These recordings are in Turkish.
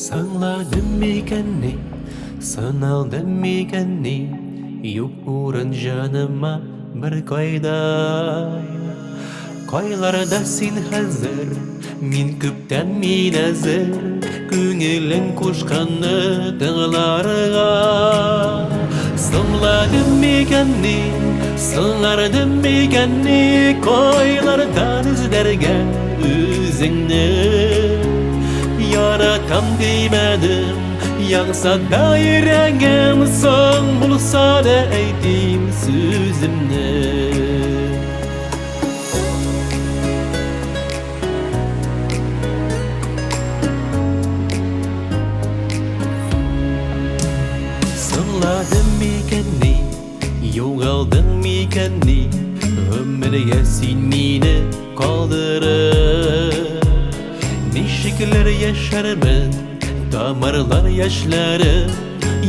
Sağladım mikenni, sanaldım mikenni. Yok uğran canıma bir koyday. Koylarda sin hazır, min küpten min hazır. Küngülün kuşkanı dağlarga. Sağladım mikenni, sağlardım mikenni. Koylardan izlerge üzünü. Yaratam demedim, yansa da yüreğim. Son bulsa da eydim sözümle. Sağladım mikenni, yoğaldın mikenni. Ömrüge sin mini kaldırır. Nişikler yaşarım, damarlar yaşları.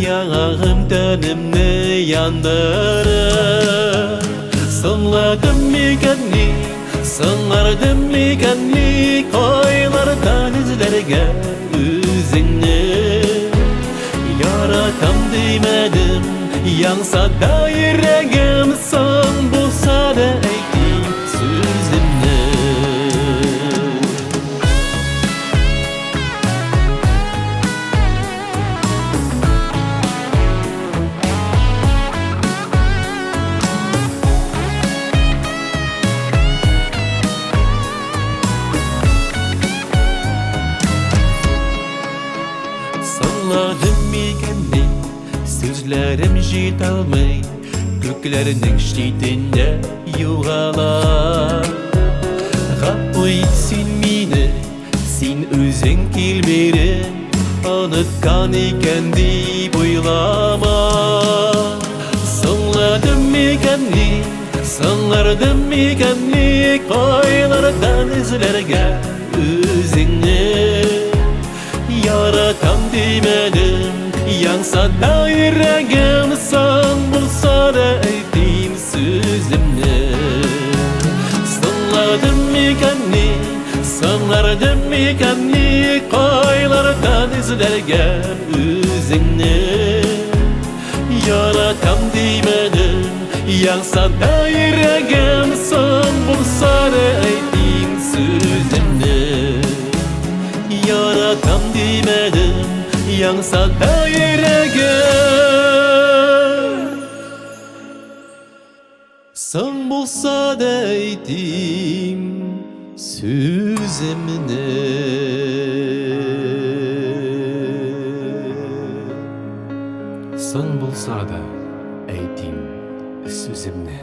Yanağım tenimni yandırır. Sağladım mikenni, sağlardım mikenni. Koylardan izlerge üzünü. Yaratam demedim, yansa da yüreğim. Son bulsa da eydim sözümle. Sağladım mikenni, sözlerim jitalmay. Göklerinin şidinde yuğalar. Gapıy sin mini, sin özün kilmerin. Anıtkan ikendi buylama. Sağladım mikenni, sağlardım mikenni. Koylardan izlerge üzünü. Yaratam demedim, yansa da yüreğim. Son bulsa da eydim sözümle. Sağladım mikenni, sağlardım mikenni. Koylardan izlerge üzünü. Yaratam demedim, yansa da yüreğim. Son bulsa da eydim sözümle. Yaratam demedim, yansa da yüreğim. Son bulsa da eydim sözümle. Son bulsa da eydim sözümle.